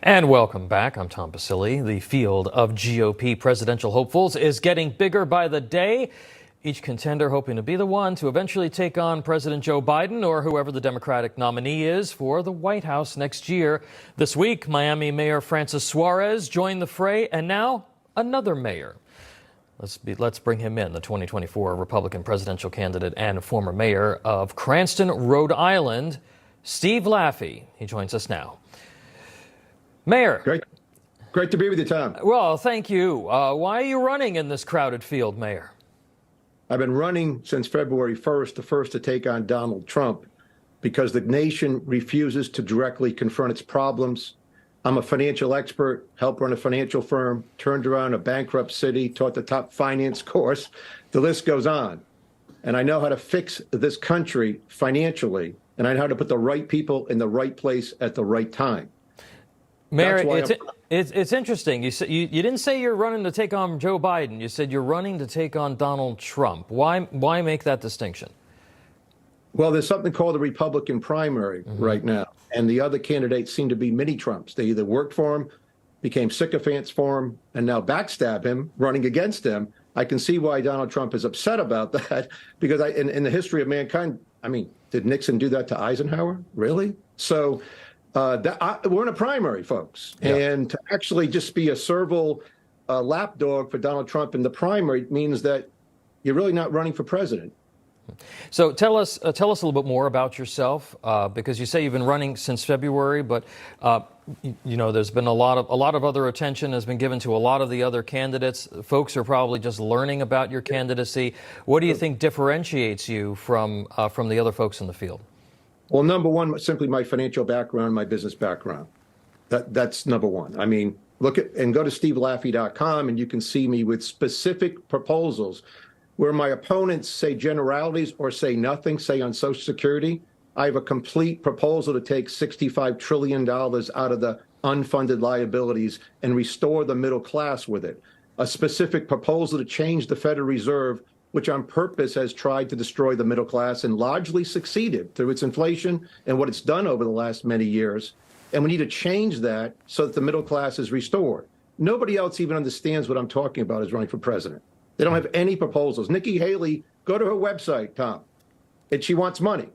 And welcome back. I'm Tom Basili. The field of GOP presidential hopefuls is getting bigger by the day. Each contender hoping to be the one to eventually take on President Joe Biden or whoever the Democratic nominee is for the White House next year. This week, Miami Mayor Francis Suarez joined the fray, and now another mayor. Let's bring him in, the 2024 Republican presidential candidate and former mayor of Cranston, Rhode Island, Steve Laffey. He joins us now. Mayor. Great to be with you, Tom. Well, thank you. Why are you running in this crowded field, Mayor? I've been running since February 1st, the first to take on Donald Trump, because the nation refuses to directly confront its problems. I'm a financial expert, helped run a financial firm, turned around a bankrupt city, taught the top finance course. The list goes on. And I know how to fix this country financially, and I know how to put the right people in the right place at the right time. Mayor, it's interesting. You didn't say you're running to take on Joe Biden. You said you're running to take on Donald Trump. Why make that distinction? Well, there's something called the Republican primary right now, and the other candidates seem to be mini Trumps. They either worked for him, became sycophants for him, and now backstab him, running against him. I can see why Donald Trump is upset about that, because in the history of mankind, I mean, did Nixon do that to Eisenhower? Really? So we're in a primary, folks. Yeah. And to actually just be a servile lapdog for Donald Trump in the primary means that you're really not running for president. So tell us a little bit more about yourself, because you say you've been running since February, but you know, there's been a lot of other attention has been given to a lot of the other candidates. Folks are probably just learning about your candidacy. What do you think differentiates you from the other folks in the field? Well, number one, simply my financial background, my business background. That's number one. I mean, look at and go to stevelaffey.com and you can see me with specific proposals where my opponents say generalities or say nothing, say on Social Security. I have a complete proposal to take $65 trillion out of the unfunded liabilities and restore the middle class with it. A specific proposal to change the Federal Reserve, which on purpose has tried to destroy the middle class and largely succeeded through its inflation and what it's done over the last many years. And we need to change that so that the middle class is restored. Nobody else even understands what I'm talking about as running for president. They don't have any proposals. Nikki Haley, go to her website, Tom, and she wants money,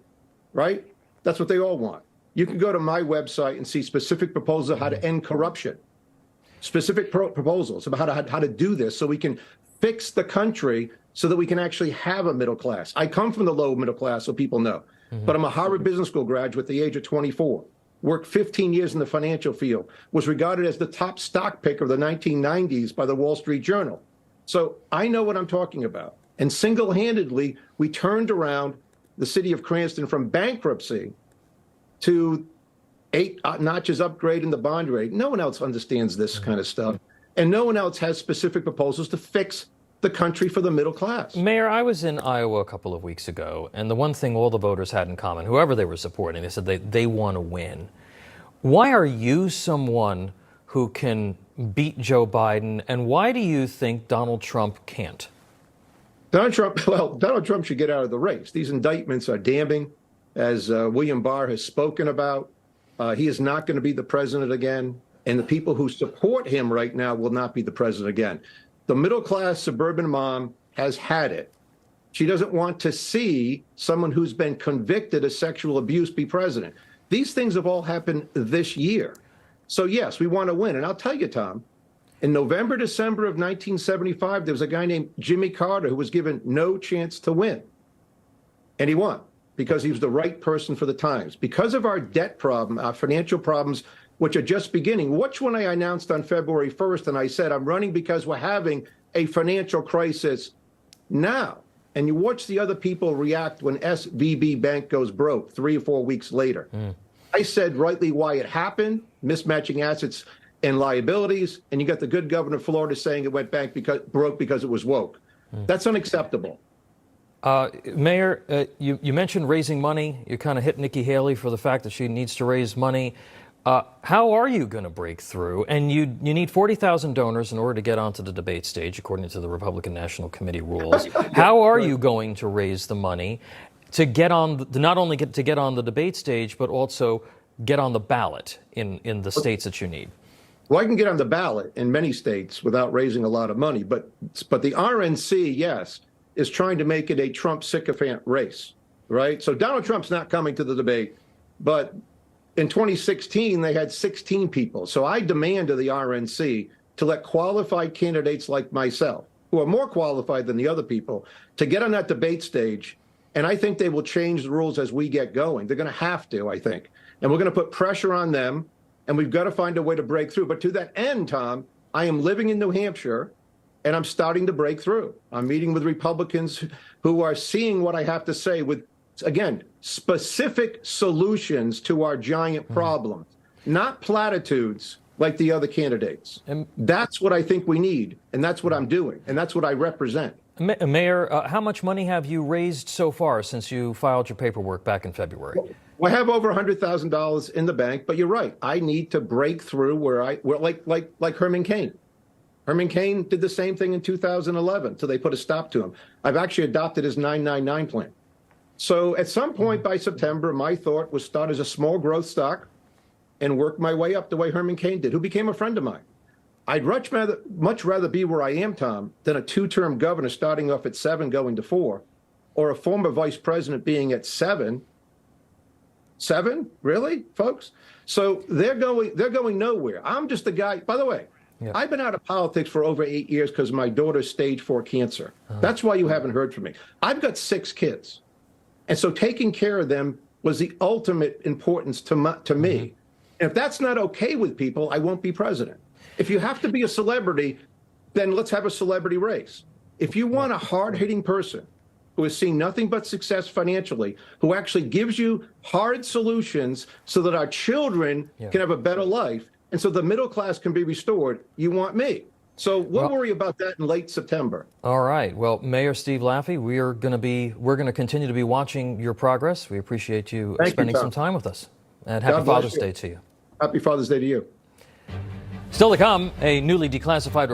right? That's what they all want. You can go to my website and see specific proposals on how to end corruption, specific proposals about how to do this so we can fix the country so that we can actually have a middle class. I come from the low middle class, so people know, but I'm a Harvard Business School graduate at the age of 24. Worked 15 years in the financial field, was regarded as the top stock picker of the 1990s by the Wall Street Journal. So I know what I'm talking about. And single-handedly, we turned around the city of Cranston from bankruptcy to 8 notches upgrade in the bond rate. No one else understands this kind of stuff. And no one else has specific proposals to fix the country for the middle class. Mayor, I was in Iowa a couple of weeks ago, and the one thing all the voters had in common, whoever they were supporting, they said they want to win. Why are you someone who can beat Joe Biden, and why do you think Donald Trump can't? Donald Trump should get out of the race. These indictments are damning, as William Barr has spoken about. He is not going to be the president again, and the people who support him right now will not be the president again. The middle-class suburban mom has had it. She doesn't want to see someone who's been convicted of sexual abuse be president. These things have all happened this year. So, yes, we want to win. And I'll tell you, Tom, in November, December of 1975, there was a guy named Jimmy Carter who was given no chance to win. And he won because he was the right person for the times. Because of our debt problem, our financial problems, which are just beginning. Watch when I announced on February 1st, and I said, I'm running because we're having a financial crisis now. And you watch the other people react when SVB Bank goes broke 3 or 4 weeks later. I said rightly why it happened, mismatching assets and liabilities, and you got the good governor of Florida saying it went broke because it was woke. That's unacceptable. Mayor, you mentioned raising money. You kind of hit Nikki Haley for the fact that she needs to raise money. How are you going to break through? And you need 40,000 donors in order to get onto the debate stage, according to the Republican National Committee rules. How are you going to raise the money to get on, not only to get on the debate stage, but also get on the ballot in the states that you need? Well, I can get on the ballot in many states without raising a lot of money, but the RNC, yes, is trying to make it a Trump sycophant race, right? So Donald Trump's not coming to the debate, but in 2016, they had 16 people. So I demand of the RNC to let qualified candidates like myself, who are more qualified than the other people, to get on that debate stage. And I think they will change the rules as we get going. They're going to have to, I think. And we're going to put pressure on them, and we've got to find a way to break through. But to that end, Tom, I am living in New Hampshire, and I'm starting to break through. I'm meeting with Republicans who are seeing what I have to say with, again, specific solutions to our giant problems, not platitudes like the other candidates. And that's what I think we need, and that's what I'm doing, and that's what I represent. Mayor, how much money have you raised so far since you filed your paperwork back in February? Well, I have over $100,000 in the bank, but you're right. I need to break through where like Herman Cain. Herman Cain did the same thing in 2011 until they put a stop to him. I've actually adopted his 999 plan. So at some point by September, my thought was start as a small growth stock and work my way up the way Herman Cain did, who became a friend of mine. I'd much rather be where I am, Tom, than a two-term governor starting off at 7 going to 4, or a former vice president being at 7. 7? Really, folks? So they're going nowhere. I'm just a guy, by the way, I've been out of politics for over 8 years because my daughter's stage 4 cancer. That's why you haven't heard from me. I've got 6 kids. And so taking care of them was the ultimate importance to me. And if that's not okay with people, I won't be president. If you have to be a celebrity, then let's have a celebrity race. If you want a hard-hitting person who has seen nothing but success financially, who actually gives you hard solutions so that our children can have a better life, and so the middle class can be restored, you want me. So we'll worry about that in late September. All right. Well, Mayor Steve Laffey, we're going to continue to be watching your progress. We appreciate you spending some time with us. And happy Father's Day to you. Happy Father's Day to you. Still to come, a newly declassified